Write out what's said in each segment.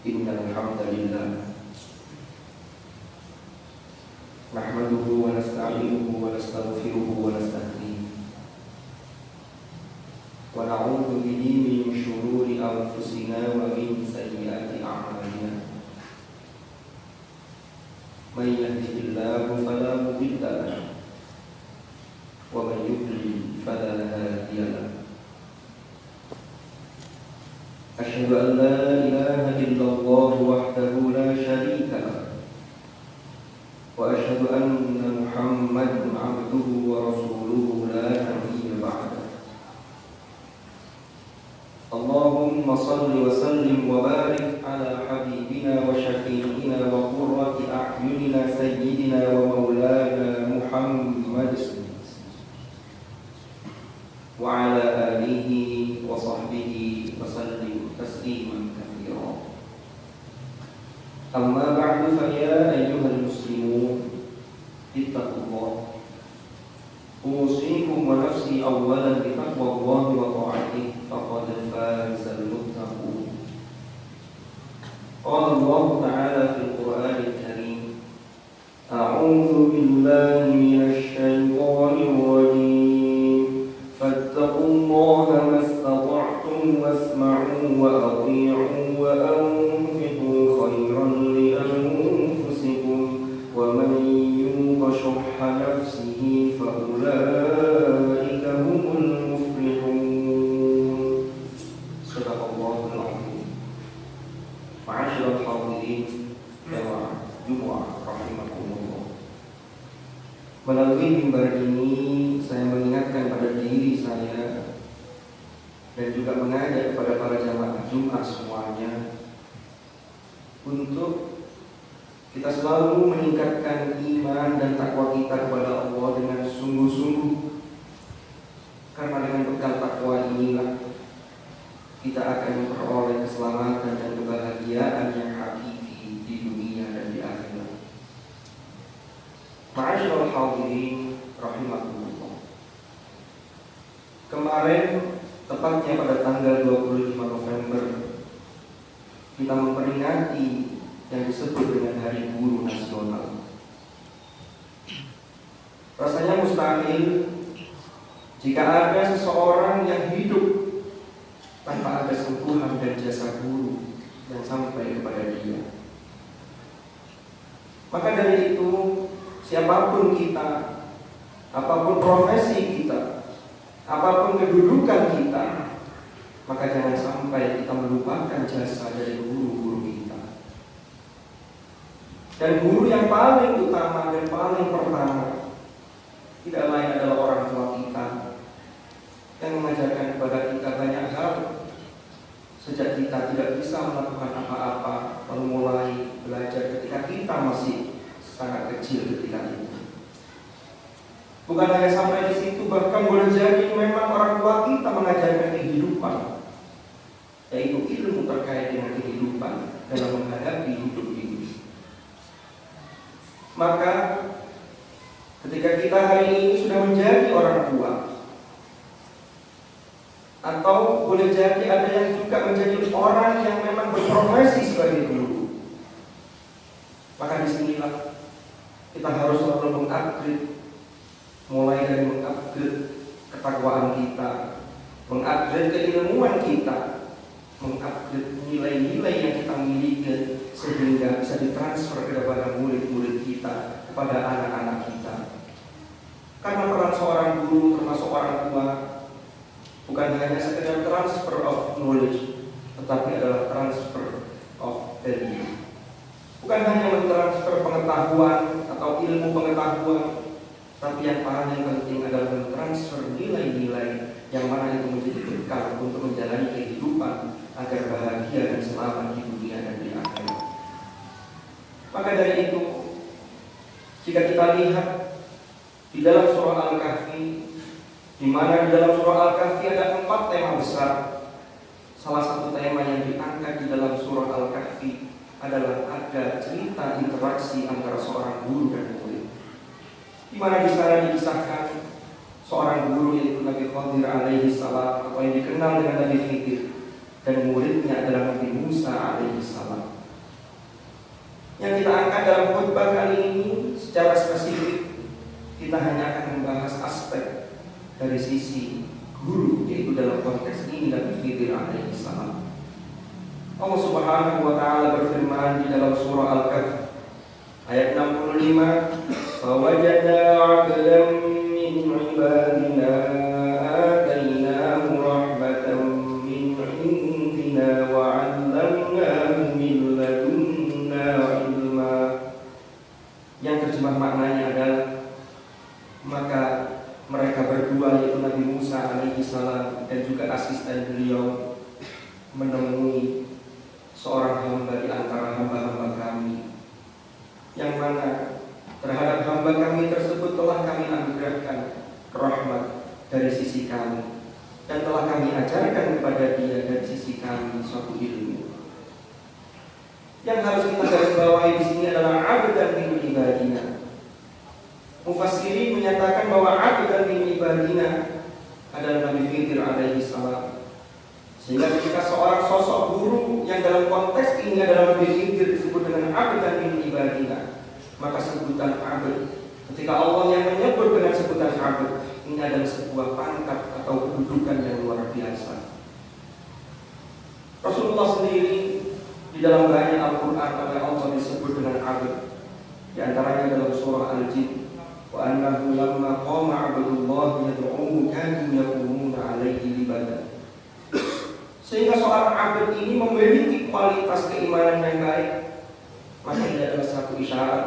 Innal hamdalillah nahmaduhu wa nasta'inuhu wa nastaghfiruhu wa nastahdihi wa na'udzu bihi min shururi anfusina wa min sayyiati a'malina. May yahdihillahu fala mudilla lahu wa may yudlil fala hadiya lahu. Asyhadu an la ilaha illallah wahdahu la syarika lahu wa asyhadu anna Muhammadan 'abduhu wa rasuluhu la nabiyya ba'dahu. Allahumma shalli wa sallim wa barik ala habibina wa syafi'ina wa qurrati a'yunina sayyidina wa maulana Muhammad wa ala alihi wa sahbihi wa sallim tasliman katsira. Amma ba'du, fa ya ayyuhal muslimun ittaqullah. Usikum wa nafsi awwalan bi taqwallahi wa ta'atihi faqad fazal muttaqun. Qala Allah ta'ala fil Qur'anil Karim, a'udzu billahi minasy syaithanir rajim. Fattaqullaha mastata'tum wasma'u wa athi'u wa anfiqu khairan li anfusikum wa man yuqa shuhha nafsihi fa ulaika humul muflihun. Shadaqallahul 'azim. Ma'asyiral hadirin jamaah Jumat rahimakumullah. Melalui mimbar ini saya mengingatkan pada diri saya dan juga mengajak kepada para jamaah Jumat semuanya untuk kita selalu meningkatkan iman dan takwa kita kepada Allah dengan sungguh-sungguh, karena dengan bekal takwa inilah kita akan memperoleh keselamatan dan kebahagiaan yang hakiki di dunia dan di akhirat. Ma'asyiral hadirin rahimakumullah. Kemarin, tepatnya pada tanggal 25 November, kita memperingati yang disebut dengan Hari Guru Nasional. Rasanya mustahil jika ada seseorang yang hidup tanpa ada sentuhan dan jasa guru yang sampai kepada dia. Maka dari itu, siapapun kita, apapun profesi kita, apapun kedudukan kita, maka jangan sampai kita melupakan jasa dari guru-guru kita. Dan guru yang paling utama dan paling pertama tidak lain adalah orang tua kita, yang mengajarkan kepada kita banyak hal sejak kita tidak bisa melakukan apa-apa, lalu mulai belajar ketika kita masih sangat kecil ketika itu. Bukan hanya sampai di situ, bahkan boleh jadi memang orang tua kita mengajarkan kehidupan, yaitu ilmu terkait dengan kehidupan dalam menghadapi hidup ini. Maka ketika kita hari ini sudah menjadi orang tua, atau boleh jadi ada yang juga menjadi orang yang memang berprofesi sebagai guru, maka disinilah kita harus selalu mengupgrade, mulai dari mengupgrade ketakwaan kita, mengupgrade keilmuan kita, mengupgrade nilai-nilai yang kita miliki sehingga bisa ditransfer kepada murid-murid kita, kepada anak-anak kita. Karena peran seorang guru termasuk orang tua bukan hanya sekedar transfer of knowledge, tetapi adalah transfer of value. Bukan hanya mentransfer pengetahuan atau ilmu pengetahuan, tapi yang paling penting adalah mentransfer nilai-nilai yang mana itu menjadi bekal untuk menjalani kehidupan agar bahagia dan selamat di dunia dan di akhirat. Maka dari itu, jika kita lihat di dalam surah Al-Kahfi, di mana di dalam surah Al-Kahfi ada 4 tema besar. Salah satu tema yang diangkat di dalam surah Al-Kahfi adalah ada cerita interaksi antara seorang guru dan murid, di mana di sana dikisahkan seorang guru yaitu Nabi Khadir alaihi salam, atau yang dikenal dengan Nabi Khidir, dan muridnya adalah Nabi Musa alaihi salam. Yang kita angkat dalam khutbah kali ini secara spesifik, kita hanya akan membahas aspek dari sisi guru, yaitu dalam konteks ini Nabi Khidir alaihi salam. Allah Subhanahu wa taala berfirman di dalam surah Al-Kahf ayat 65, "Fawajada 'abdan min 'ibadina atainahu rahmatan min 'indina wa 'allamnahu min ladunna 'ilma." Yang terjemah maknanya adalah, maka mereka berdua, yaitu Nabi Musa alaihi salam dan juga asisten beliau, menemui seorang hamba di antara hamba-hamba kami, yang mana terhadap hamba kami tersebut telah kami anugerahkan rahmat dari sisi kami, dan telah kami ajarkan kepada dia dari sisi kami suatu ilmu. Yang harus kita garis bawahi di sini adalah abdan min ibadina. Mufassirin menyatakan bahwa abdan min ibadina adalah Nabi Khidir alaihi salam. Sehingga ketika seorang sosok guru yang dalam konteks ini adalah Nabi Khidir disebut dengan abdan min ibadina, maka sebutan abd, ketika Allah yang menyebut dengan sebutan abd, ini adalah sebuah pangkat atau kedudukan yang luar biasa. Rasulullah sendiri di dalam banyak Al-Quran oleh Allah disebut dengan abd. Di antaranya dalam surah Al-Jin, wa annahu lamma qama 'abdullah yad'uhu kanu yaqumuna 'alaihi libadan. Sehingga seorang abd ini memiliki kualitas keimanan yang baik. Maka ini adalah satu isyarat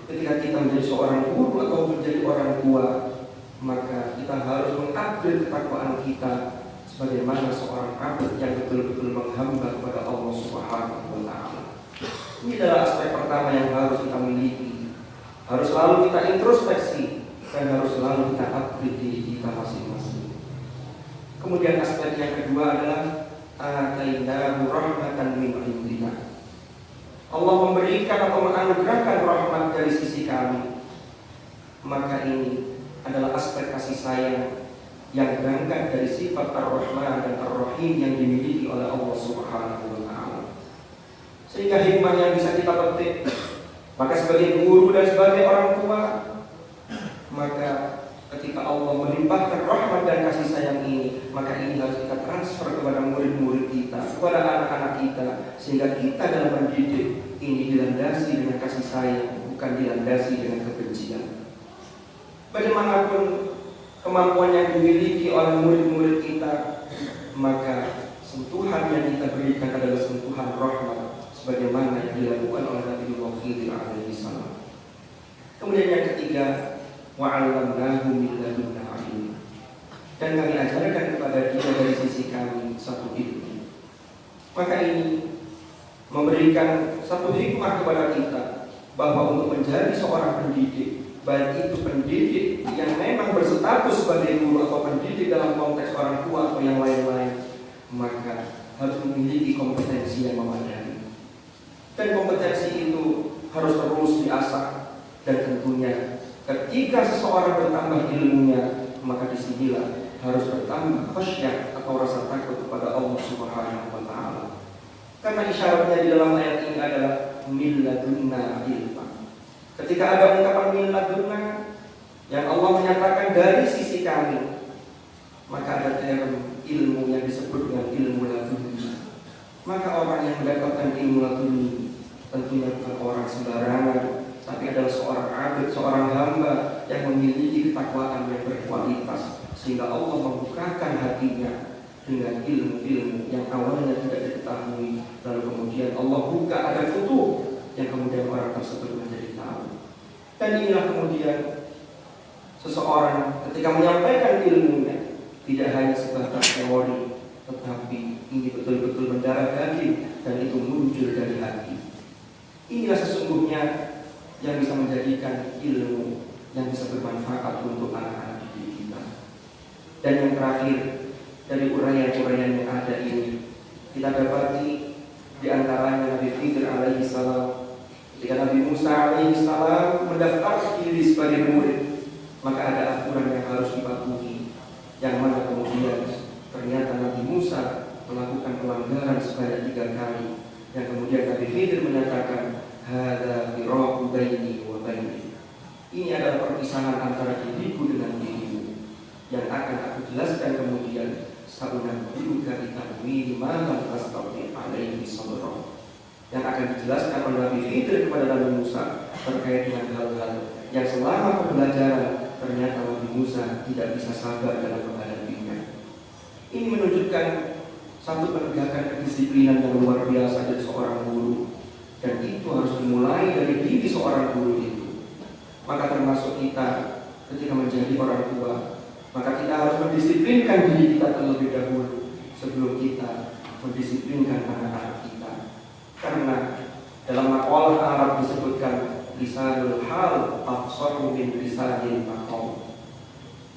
ketika kita menjadi seorang guru atau menjadi orang tua, maka kita harus mengupgrade ketakwaan kita sebagaimana seorang abd yang betul-betul menghamba kepada Allah Subhanahu wa taala. Ini adalah aspek pertama yang harus kita miliki. Harus selalu kita introspeksi dan harus selalu kita upgrade diri kita masing-masing. Kemudian aspek yang kedua adalah atainahu rahmatan min indina. Allah memberikan atau menganugerahkan rahmat dari sisi kami. Maka ini adalah aspek kasih sayang yang berangkat dari sifat Ar-Rahman dan Ar-Rahim yang dimiliki oleh Allah Subhanahu wa taala. Sehingga hikmah yang bisa kita petik, maka sebagai guru dan sebagai orang tua, maka ketika Allah melimpahkan rahmat dan kasih sayang ini, maka ini harus kita transfer kepada murid-murid kita, kepada anak-anak kita, sehingga kita dalam mendidik ini dilandasi dengan kasih sayang, bukan dilandasi dengan kebencian. Bagaimanapun kemampuan yang dimiliki oleh murid-murid kita, maka sentuhan yang kita berikan adalah sentuhan rahmat, sebagaimana yang dilakukan oleh Nabi Khidir alaihi salam. Kemudian yang ketiga, wa'allamnahu min ladunna ilma. Dan kami ajarkan kepada dia dari sisi kami satu ilmu. Maka ini memberikan satu hikmah kepada kita bahwa untuk menjadi seorang pendidik, baik itu pendidik yang memang berstatus sebagai guru atau pendidik dalam konteks orang tua atau yang lain-lain, maka harus memiliki kompetensi yang memadai. Dan kompetensi itu harus terus diasah, dan tentunya ketika seseorang bertambah ilmunya, maka disinilah harus bertambah khasyah atau rasa takut kepada Allah Subhanahu wa taala. Karena isyaratnya di dalam ayat ini adalah min ladunna ilma. Ketika ada ungkapan min ladunna yang Allah menyatakan dari sisi kami, maka ada term ilmu yang disebut dengan ilmu ladunni. Maka orang yang mendapatkan ilmu ladunni tentunya bukan orang sembarangan, tapi adalah seorang abd, seorang hamba yang memiliki ketakwaan yang berkualitas, sehingga Allah membukakan hatinya dengan ilmu-ilmu yang awalnya tidak diketahui, lalu kemudian Allah buka, ada futuh yang kemudian orang tersebut menjadi tahu. Dan inilah kemudian seseorang ketika menyampaikan ilmunya tidak hanya sebatas teori, tetapi ini betul-betul mendarah daging dan itu muncul dari hati. Inilah sesungguhnya yang bisa menjadikan ilmu yang bisa bermanfaat untuk anak-anak didik kita. Dan yang terakhir dari uraian-uraian yang ada ini, kita dapati di antaranya Nabi Khidir alaihi salam. Ketika Nabi Musa alaihi salam mendaftar diri sebagai murid, maka ada aturan yang harus dipatuhi, yang mana kemudian ternyata Nabi Musa melakukan pelanggaran sebanyak 3 kali, yang kemudian Nabi Khidir menyatakan Hada firaqu baini wa bainik. Ini adalah perpisahan antara diriku dengan dirimu, yang akan aku jelaskan kemudian. Saunabbiuka bitamwili ma lam tastati' alaihi sabra. Yang akan dijelaskan oleh Nabi Khidir kepada Nabi Musa terkait dengan hal-hal yang selama pembelajaran ternyata Nabi Musa tidak bisa sabar dalam menghadapinya. Ini menunjukkan satu penegakan kedisiplinan yang luar biasa dari seorang guru, dan itu harus dimulai dari diri seorang guru itu. Maka termasuk kita ketika menjadi orang tua, maka kita harus mendisiplinkan diri kita terlebih dahulu sebelum kita mendisiplinkan anak-anak kita. Karena dalam maqalah Arab disebutkan lisanul hal afsahu min lisanil maqam.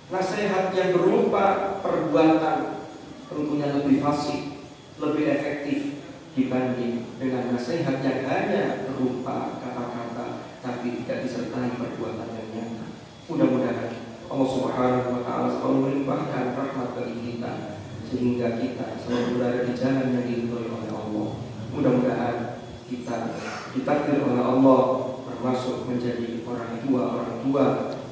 Nasihat yang berupa perbuatan tentunya lebih fasih, lebih efektif dibanding dengan nasihat yang hanya berupa kata-kata tapi tidak disertai perbuatan yang nyata. Mudah-mudahan Allah Subhanahu wa Ta'ala selalu melimpahkan rahmat bagi kita sehingga kita selalu berada di jalan yang diridhoi oleh Allah. Mudah-mudahan kita ditakdir oleh Allah termasuk menjadi orang tua,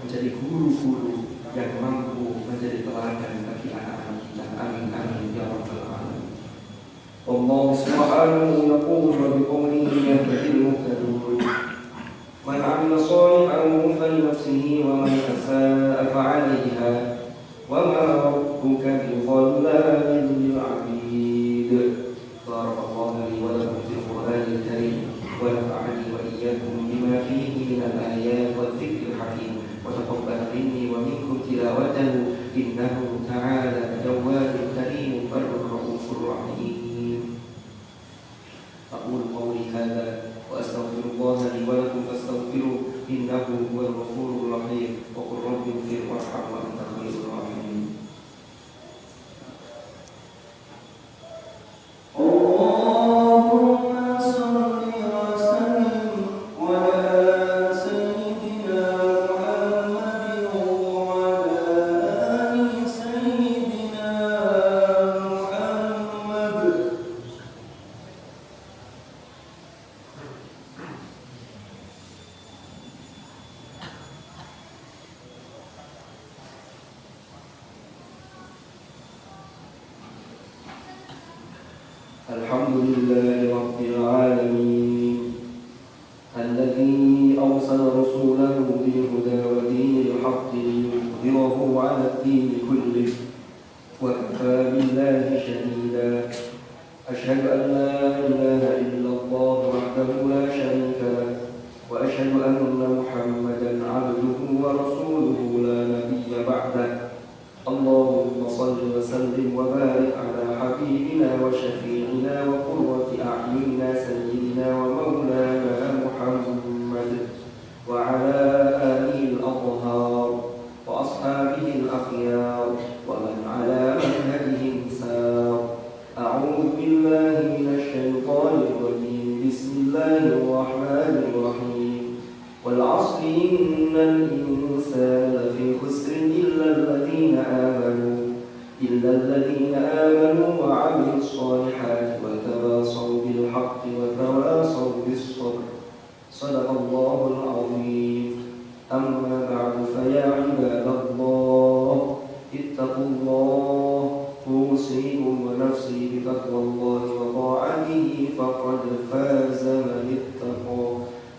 menjadi guru-guru yang mampu menjadi teladan bagi anak-anak kita. Amin amin ya rabbal alamin. Allah Subhanahu yaqulu bi qawlihi yahdil muhtadun. Man 'amila shalihan falinafsihi wa man asaa'a fa'alayha wa ma rabbuka bidhallamin lil 'abid. Barakallahu li wa lakum fil Qur'anil karim wa nafa'ani wa iyyakum bima fihi minal ayati wadh-dhikril hakim wa taqabbal minni wa minkum tilawatahu innahu ta'ala jawwadun karim barrun raufur rahim. Aqulu qawli hadha wa astaghfirullaha li wa lakum fastaghfiruhu innahu huwal ghafurur rahim wa qul rabbi ighfir warham wa anta khairur rahimin. Allahumma shalli wa sallim ala sayyidina Muhammadin wa ala ali sayyidina Muhammad. Alhamdulillahi rabbil alamin alladzi arsala rasulahu bil huda wa dinil haqqi liyudhhirahu 'ala ad-din kullihi wa kafa billahi shahida. Ashhadu an la ilaha illallah wahdahu la sharika lahu wa ashhadu anna Muhammadan 'abduhu wa rasuluhu la nabiyya ba'dahu. Allahumma salli wa sallim wa barik ala habibina wa syafi'ina wa qurrati a'yunina sayyidina wa maulana Muhammad wa ala alihi al-athhar wa ashabihi al-akhyar wa man ala manhajihim sar. A'udzu billahi minasy syaithanir rajim. Bismillahir rahmanir rahim. Wal 'asri innal insana lafi khusrin إلا الذين آمنوا وعملوا الصالحات وتواصوا بالحق وتواصوا بالصبر. صدق الله العظيم. أما بعد فيا عباد الله اتقوا الله أوصيكم ونفسي بتقوى الله وطاعته فقد فاز من اتقى.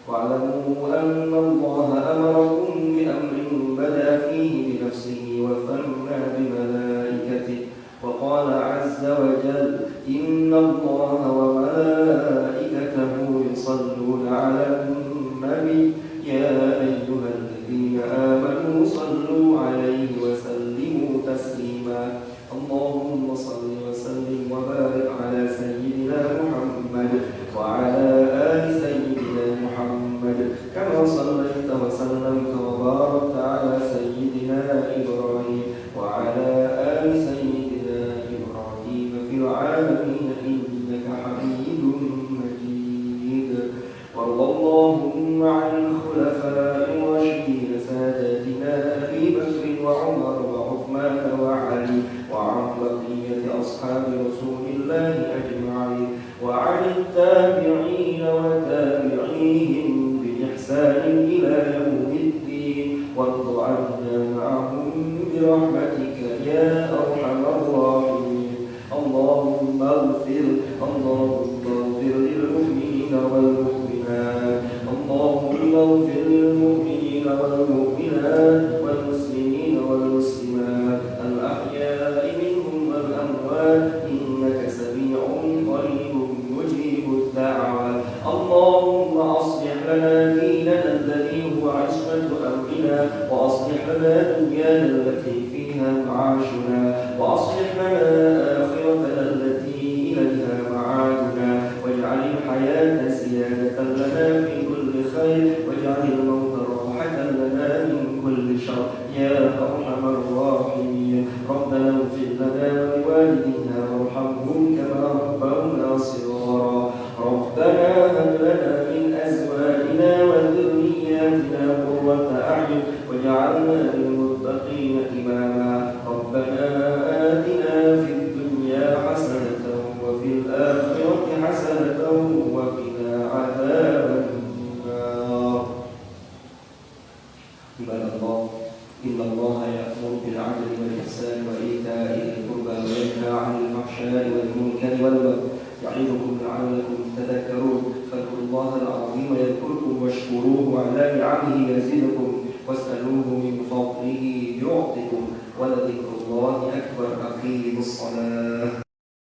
واعلموا أن الله أمركم بأمر بدأ فيه بنفسه وثنى بملائكته وقال عز وجل إن الله وملائكته يصلون على النبي يا أيها الذين آمنوا صلوا عليه وسلموا تسليما. اللهم صل وسلم وبارك على سيدنا محمد وجعلنا للمتقين إماما ربنا آتنا في الدنيا حسنة وفي الآخرة حسنة وقنا عذاب النار. عباد الله، إن الله يأمر بالعدل والإحسان وإيتاء ذي القربى وينهى عن الفحشاء والمنكر والبغي يعظكم لعلكم تذكرون. فاذكروا الله العظيم يذكركم واشكروه على نعمه يزدكم واسألوه من فضله يعطكم ولذكر الله أكبر. أقيموا الصلاة.